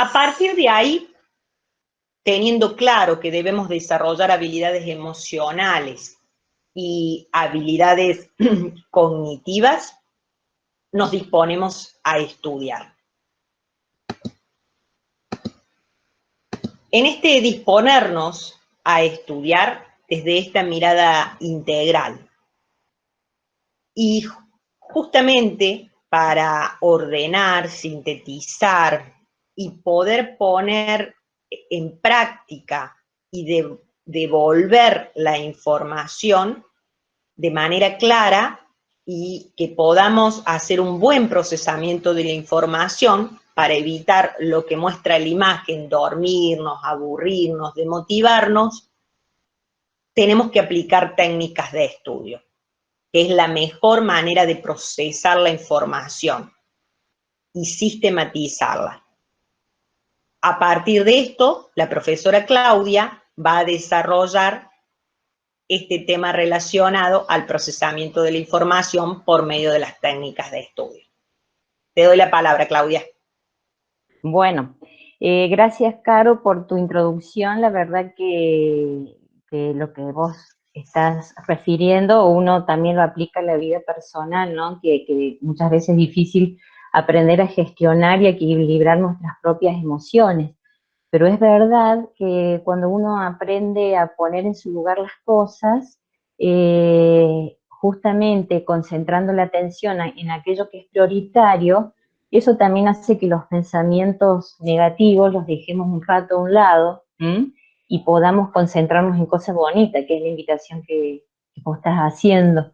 A partir de ahí, teniendo claro que debemos desarrollar habilidades emocionales y habilidades cognitivas, nos disponemos a estudiar. En este disponernos a estudiar desde esta mirada integral y justamente para ordenar, sintetizar y poder poner en práctica y devolver la información de manera clara y que podamos hacer un buen procesamiento de la información para evitar lo que muestra la imagen, dormirnos, aburrirnos, desmotivarnos, tenemos que aplicar técnicas de estudio, que es la mejor manera de procesar la información y sistematizarla. A partir de esto, la profesora Claudia va a desarrollar este tema relacionado al procesamiento de la información por medio de las técnicas de estudio. Te doy la palabra, Claudia. Bueno, gracias, Caro, por tu introducción. La verdad que lo que vos estás refiriendo, uno también lo aplica en la vida personal, ¿no? Que muchas veces es difícil aprender a gestionar y a equilibrar nuestras propias emociones. Pero es verdad que cuando uno aprende a poner en su lugar las cosas, justamente concentrando la atención en aquello que es prioritario, eso también hace que los pensamientos negativos los dejemos un rato a un lado, y podamos concentrarnos en cosas bonitas, que es la invitación que vos estás haciendo.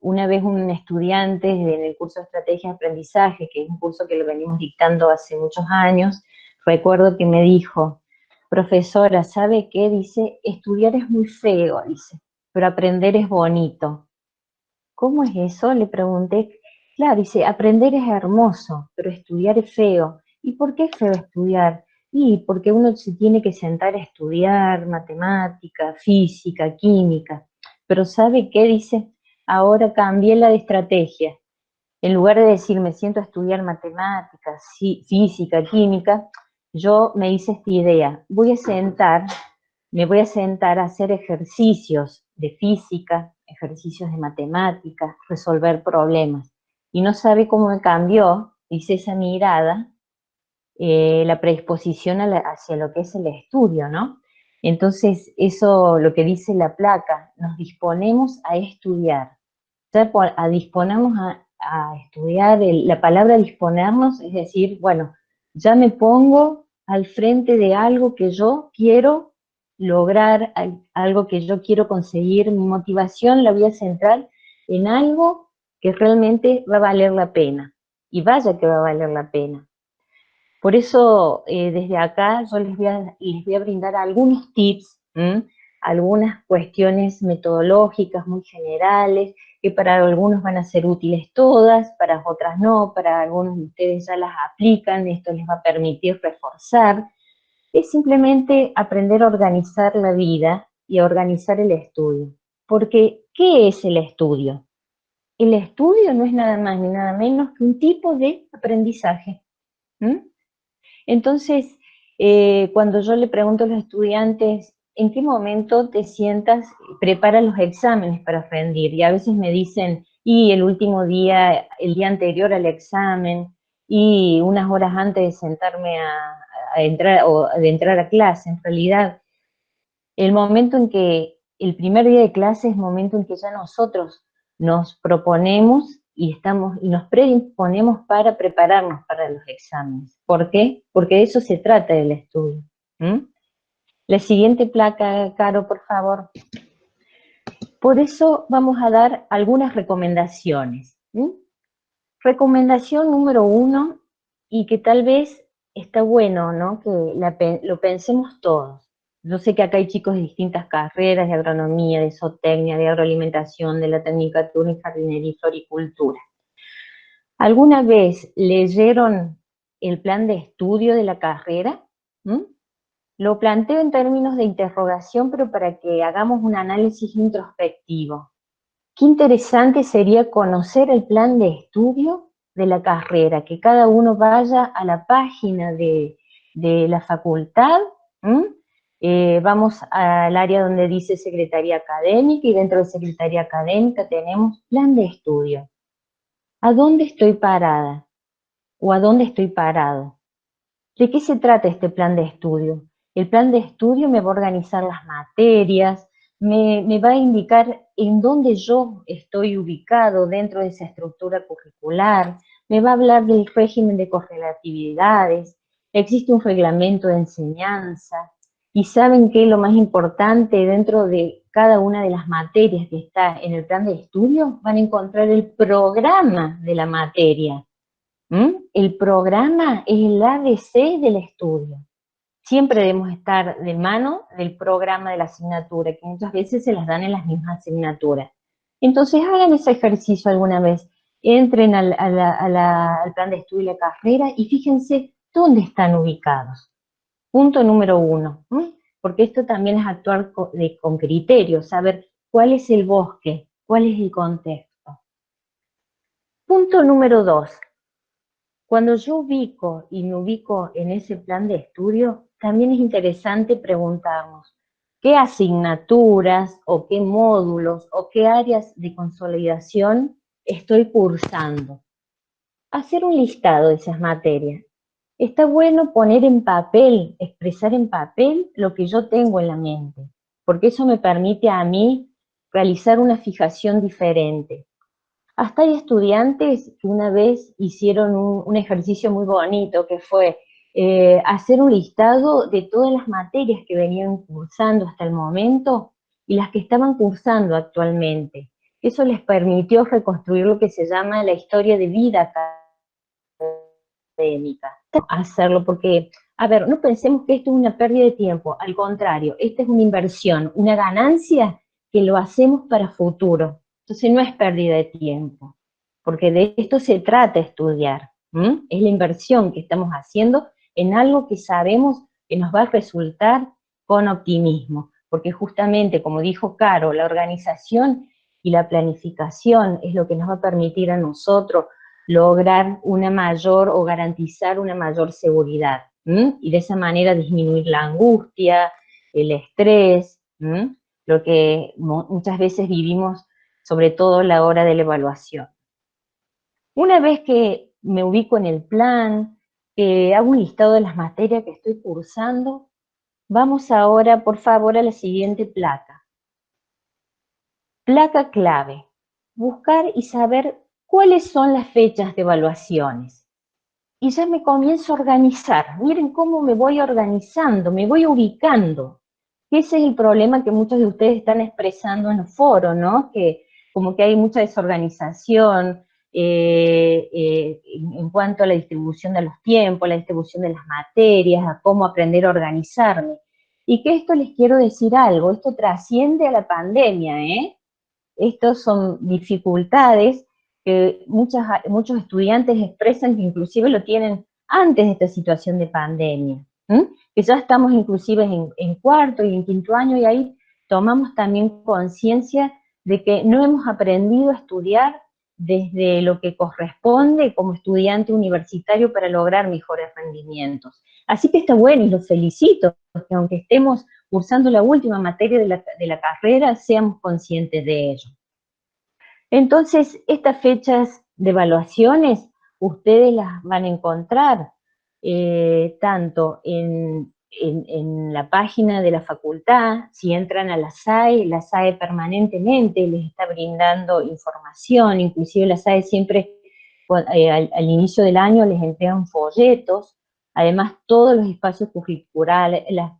Una vez un estudiante en el curso de Estrategia de Aprendizaje, que es un curso que lo venimos dictando hace muchos años, recuerdo que me dijo: profesora, ¿sabe qué? Dice, estudiar es muy feo, dice, pero aprender es bonito. ¿Cómo es eso? Le pregunté. Claro, dice, aprender es hermoso, pero estudiar es feo. ¿Y por qué es feo estudiar? Y porque uno se tiene que sentar a estudiar matemática, física, química. Pero ¿sabe qué? Dice, ahora cambié la de estrategia. En lugar de decir, me siento a estudiar matemáticas, física, química, yo me hice esta idea. Me voy a sentar a hacer ejercicios de física, ejercicios de matemáticas, resolver problemas. Y no sabe cómo me cambió, dice, esa mirada, la predisposición hacia lo que es el estudio, ¿no? Entonces, eso, lo que dice la placa, nos disponemos a estudiar. A disponernos a estudiar, la palabra disponernos es decir, bueno, ya me pongo al frente de algo que yo quiero lograr, algo que yo quiero conseguir, mi motivación la voy a centrar en algo que realmente va a valer la pena, y vaya que va a valer la pena. Por eso, desde acá yo les voy a brindar algunos tips, algunas cuestiones metodológicas muy generales, que para algunos van a ser útiles todas, para otras no, para algunos de ustedes ya las aplican, esto les va a permitir reforzar. Es simplemente aprender a organizar la vida y a organizar el estudio. Porque, ¿qué es el estudio? El estudio no es nada más ni nada menos que un tipo de aprendizaje. Entonces, cuando yo le pregunto a los estudiantes, ¿en qué momento te sientas, preparas los exámenes para rendir? Y a veces me dicen, y el último día, el día anterior al examen, y unas horas antes de sentarme a entrar, o de entrar a clase. En realidad, el momento en que, el primer día de clase es el momento en que ya nosotros nos proponemos y nos predisponemos para prepararnos para los exámenes. ¿Por qué? Porque de eso se trata el estudio. La siguiente placa, Caro, por favor. Por eso vamos a dar algunas recomendaciones. Recomendación número 1, y que tal vez está bueno, ¿no?, que lo pensemos todos. Yo sé que acá hay chicos de distintas carreras, de agronomía, de zootecnia, de agroalimentación, de la tecnicatura en jardinería y floricultura. ¿Alguna vez leyeron el plan de estudio de la carrera? Lo planteo en términos de interrogación, pero para que hagamos un análisis introspectivo. Qué interesante sería conocer el plan de estudio de la carrera, que cada uno vaya a la página de la facultad. Vamos al área donde dice Secretaría Académica, y dentro de Secretaría Académica tenemos plan de estudio. ¿A dónde estoy parada? ¿O a dónde estoy parado? ¿De qué se trata este plan de estudio? El plan de estudio me va a organizar las materias, me va a indicar en dónde yo estoy ubicado dentro de esa estructura curricular, me va a hablar del régimen de correlatividades, existe un reglamento de enseñanza, y ¿saben qué es lo más importante? Dentro de cada una de las materias que está en el plan de estudio, van a encontrar el programa de la materia. El programa es el ABC del estudio. Siempre debemos estar de mano del programa de la asignatura, que muchas veces se las dan en las mismas asignaturas. Entonces hagan ese ejercicio alguna vez, entren al plan de estudio y la carrera y fíjense dónde están ubicados. Punto número 1, porque esto también es actuar con criterio, saber cuál es el bosque, cuál es el contexto. Punto número 2. Cuando yo ubico y me ubico en ese plan de estudio, también es interesante preguntarnos qué asignaturas o qué módulos o qué áreas de consolidación estoy cursando. Hacer un listado de esas materias. Está bueno poner en papel, expresar en papel lo que yo tengo en la mente, porque eso me permite a mí realizar una fijación diferente. Hasta hay estudiantes que una vez hicieron un ejercicio muy bonito, que fue hacer un listado de todas las materias que venían cursando hasta el momento y las que estaban cursando actualmente. Eso les permitió reconstruir lo que se llama la historia de vida académica. Hacerlo porque, a ver, no pensemos que esto es una pérdida de tiempo, al contrario, esta es una inversión, una ganancia que lo hacemos para futuro. Entonces no es pérdida de tiempo, porque de esto se trata estudiar. Es la inversión que estamos haciendo en algo que sabemos que nos va a resultar con optimismo, porque justamente, como dijo Caro, la organización y la planificación es lo que nos va a permitir a nosotros lograr una mayor o garantizar una mayor seguridad, y de esa manera disminuir la angustia, el estrés, lo que muchas veces vivimos, sobre todo a la hora de la evaluación. Una vez que me ubico en el plan, que hago un listado de las materias que estoy cursando, vamos ahora, por favor, a la siguiente placa. Placa clave. Buscar y saber cuáles son las fechas de evaluaciones. Y ya me comienzo a organizar. Miren cómo me voy organizando, me voy ubicando. Ese es el problema que muchos de ustedes están expresando en los foros, ¿no? Que como que hay mucha desorganización en cuanto a la distribución de los tiempos, la distribución de las materias, a cómo aprender a organizarme. Y que esto les quiero decir algo, esto trasciende a la pandemia, ¿eh? Estos son dificultades que muchos estudiantes expresan que inclusive lo tienen antes de esta situación de pandemia, que ya estamos inclusive en cuarto y en quinto año, y ahí tomamos también conciencia de que no hemos aprendido a estudiar desde lo que corresponde como estudiante universitario para lograr mejores rendimientos. Así que está bueno y los felicito, porque aunque estemos cursando la última materia de la carrera, seamos conscientes de ello. Entonces, estas fechas de evaluaciones, ustedes las van a encontrar tanto en la página de la facultad. Si entran a la SAE permanentemente les está brindando información, inclusive la SAE siempre al inicio del año les entregan folletos. Además, todos los espacios curriculares, las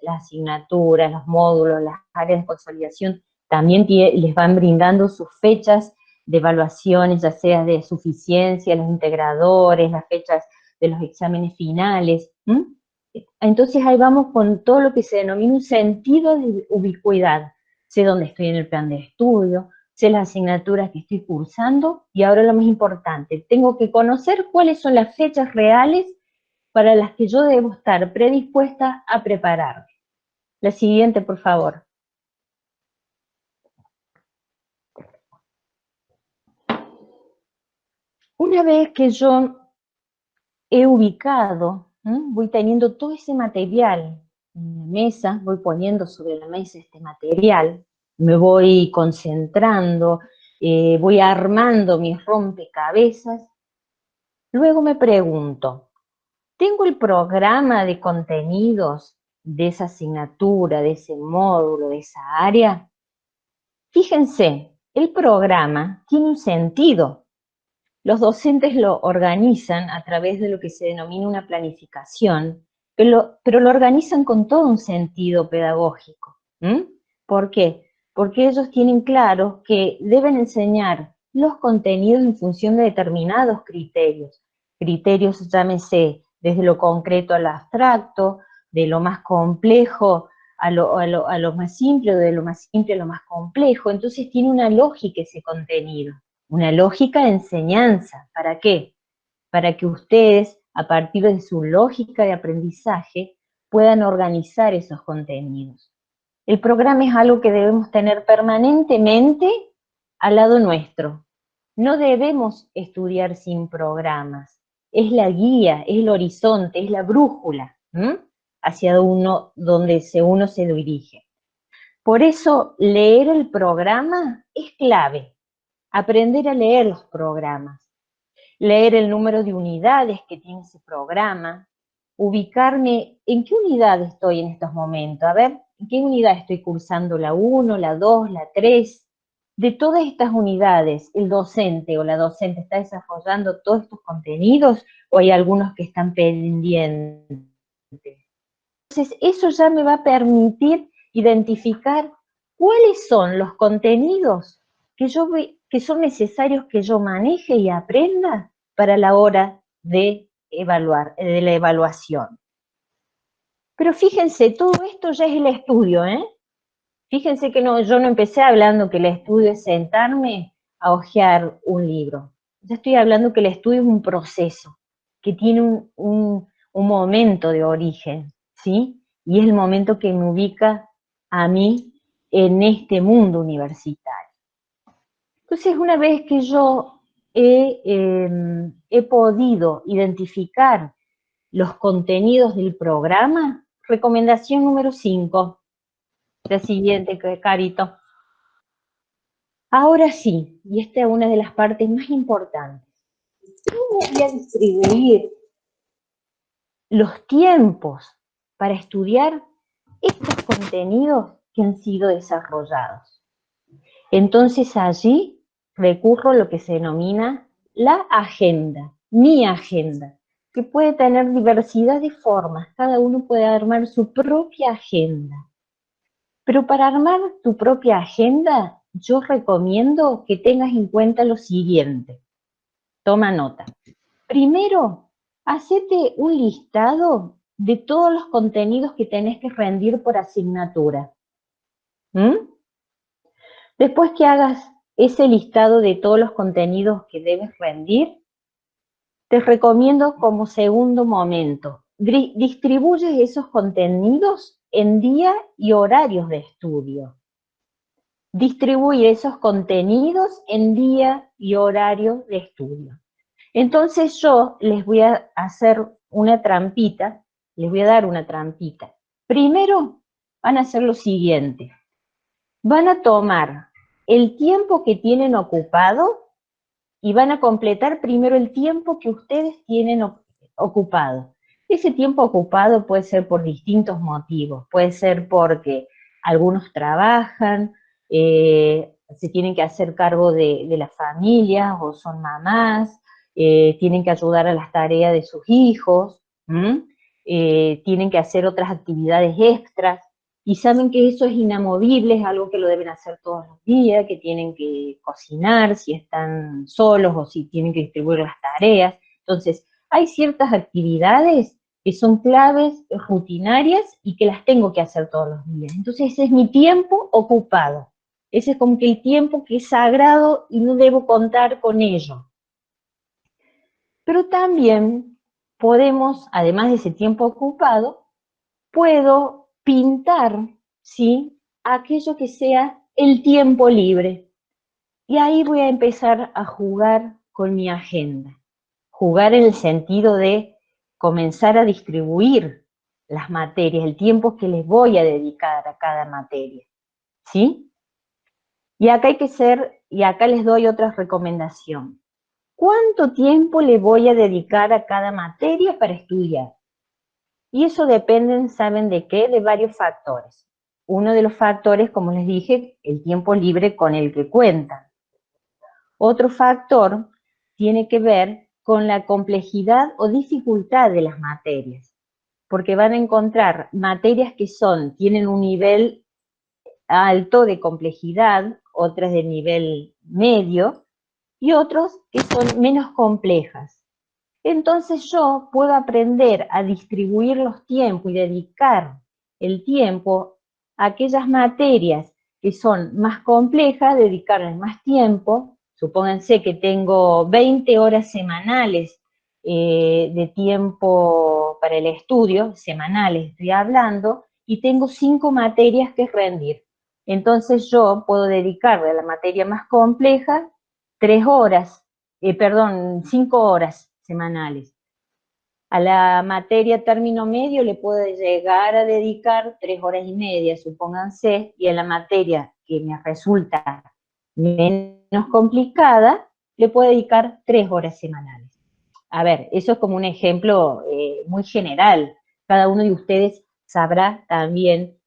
asignaturas, los módulos, las áreas de consolidación, también les van brindando sus fechas de evaluaciones, ya sea de suficiencia, los integradores, las fechas de los exámenes finales. Entonces ahí vamos con todo lo que se denomina un sentido de ubicuidad. Sé dónde estoy en el plan de estudio, sé las asignaturas que estoy cursando, y ahora lo más importante, tengo que conocer cuáles son las fechas reales para las que yo debo estar predispuesta a prepararme. La siguiente, por favor. Una vez que yo he ubicado, voy teniendo todo ese material en la mesa, voy poniendo sobre la mesa este material, me voy concentrando, voy armando mis rompecabezas, luego me pregunto, ¿tengo el programa de contenidos de esa asignatura, de ese módulo, de esa área? Fíjense, el programa tiene un sentido. Los docentes lo organizan a través de lo que se denomina una planificación, pero lo organizan con todo un sentido pedagógico. ¿Por qué? Porque ellos tienen claro que deben enseñar los contenidos en función de determinados criterios. Criterios, llámese, desde lo concreto a lo abstracto, de lo más complejo a lo más simple, o de lo más simple a lo más complejo. Entonces tiene una lógica ese contenido. Una lógica de enseñanza. ¿Para qué? Para que ustedes, a partir de su lógica de aprendizaje, puedan organizar esos contenidos. El programa es algo que debemos tener permanentemente al lado nuestro. No debemos estudiar sin programas. Es la guía, es el horizonte, es la brújula, hacia donde uno se dirige. Por eso, leer el programa es clave. Aprender a leer los programas, leer el número de unidades que tiene ese programa, ubicarme en qué unidad estoy en estos momentos, a ver, en qué unidad estoy cursando, la 1, la 2, la 3. De todas estas unidades, ¿el docente o la docente está desarrollando todos estos contenidos o hay algunos que están pendientes? Entonces, eso ya me va a permitir identificar cuáles son los contenidos que son necesarios que yo maneje y aprenda para la hora de evaluar, de la evaluación. Pero fíjense, todo esto ya es el estudio, ¿eh? Fíjense que yo no empecé hablando que el estudio es sentarme a hojear un libro. Ya estoy hablando que el estudio es un proceso, que tiene un momento de origen, ¿sí? Y es el momento que me ubica a mí en este mundo universitario. Entonces, una vez que yo he podido identificar los contenidos del programa, recomendación número 5, la siguiente, Carito. Ahora sí, y esta es una de las partes más importantes. ¿Cómo voy a distribuir los tiempos para estudiar estos contenidos que han sido desarrollados? Entonces allí recurro a lo que se denomina la agenda, mi agenda, que puede tener diversidad de formas, cada uno puede armar su propia agenda. Pero para armar tu propia agenda, yo recomiendo que tengas en cuenta lo siguiente. Toma nota. Primero, hacete un listado de todos los contenidos que tenés que rendir por asignatura. Después que hagas ese listado de todos los contenidos que debes rendir, te recomiendo como segundo momento, distribuyes esos contenidos en día y horarios de estudio. Distribuir esos contenidos en día y horario de estudio. Entonces yo les voy a hacer una trampita, les voy a dar una trampita. Primero van a hacer lo siguiente, van a tomar el tiempo que tienen ocupado y van a completar primero el tiempo que ustedes tienen ocupado. Ese tiempo ocupado puede ser por distintos motivos, puede ser porque algunos trabajan, se tienen que hacer cargo de las familias o son mamás, tienen que ayudar a las tareas de sus hijos, tienen que hacer otras actividades extras, y saben que eso es inamovible, es algo que lo deben hacer todos los días, que tienen que cocinar si están solos o si tienen que distribuir las tareas. Entonces, hay ciertas actividades que son claves, rutinarias, y que las tengo que hacer todos los días. Entonces, ese es mi tiempo ocupado. Ese es como que el tiempo que es sagrado y no debo contar con ello. Pero también podemos, además de ese tiempo ocupado, puedo pintar, ¿sí?, aquello que sea el tiempo libre. Y ahí voy a empezar a jugar con mi agenda. Jugar en el sentido de comenzar a distribuir las materias, el tiempo que les voy a dedicar a cada materia, ¿sí? Y acá les doy otra recomendación. ¿Cuánto tiempo le voy a dedicar a cada materia para estudiar? Y eso depende, ¿saben de qué? De varios factores. Uno de los factores, como les dije, el tiempo libre con el que cuentan. Otro factor tiene que ver con la complejidad o dificultad de las materias, porque van a encontrar materias que tienen un nivel alto de complejidad, otras de nivel medio, y otros que son menos complejas. Entonces yo puedo aprender a distribuir los tiempos y dedicar el tiempo a aquellas materias que son más complejas, dedicarles más tiempo. Supónganse que tengo 20 horas semanales de tiempo para el estudio, semanales estoy hablando, y tengo 5 materias que rendir. Entonces yo puedo dedicarle a la materia más compleja 5 horas semanales. A la materia término medio le puedo llegar a dedicar 3 horas y media, supónganse, y a la materia que me resulta menos complicada, le puedo dedicar 3 horas semanales. A ver, eso es como un ejemplo muy general. Cada uno de ustedes sabrá también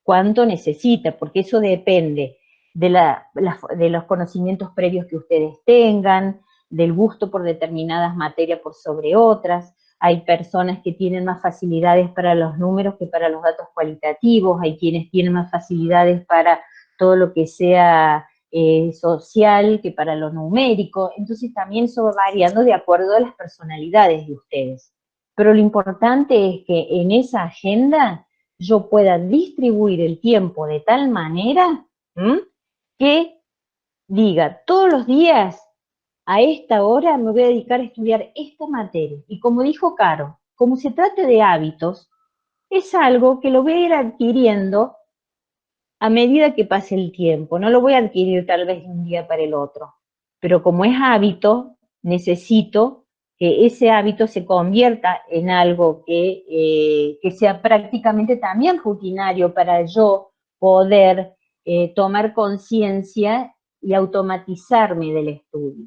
cuánto necesita, porque eso depende de los conocimientos previos que ustedes tengan, del gusto por determinadas materias por sobre otras. Hay personas que tienen más facilidades para los números que para los datos cualitativos, hay quienes tienen más facilidades para todo lo que sea social que para lo numérico. Entonces también eso va variando de acuerdo a las personalidades de ustedes. Pero lo importante es que en esa agenda yo pueda distribuir el tiempo de tal manera que diga, todos los días a esta hora me voy a dedicar a estudiar esta materia. Y como dijo Caro, como se trata de hábitos, es algo que lo voy a ir adquiriendo a medida que pase el tiempo. No lo voy a adquirir tal vez de un día para el otro. Pero como es hábito, necesito que ese hábito se convierta en algo que sea prácticamente también rutinario para yo poder tomar conciencia y automatizarme del estudio.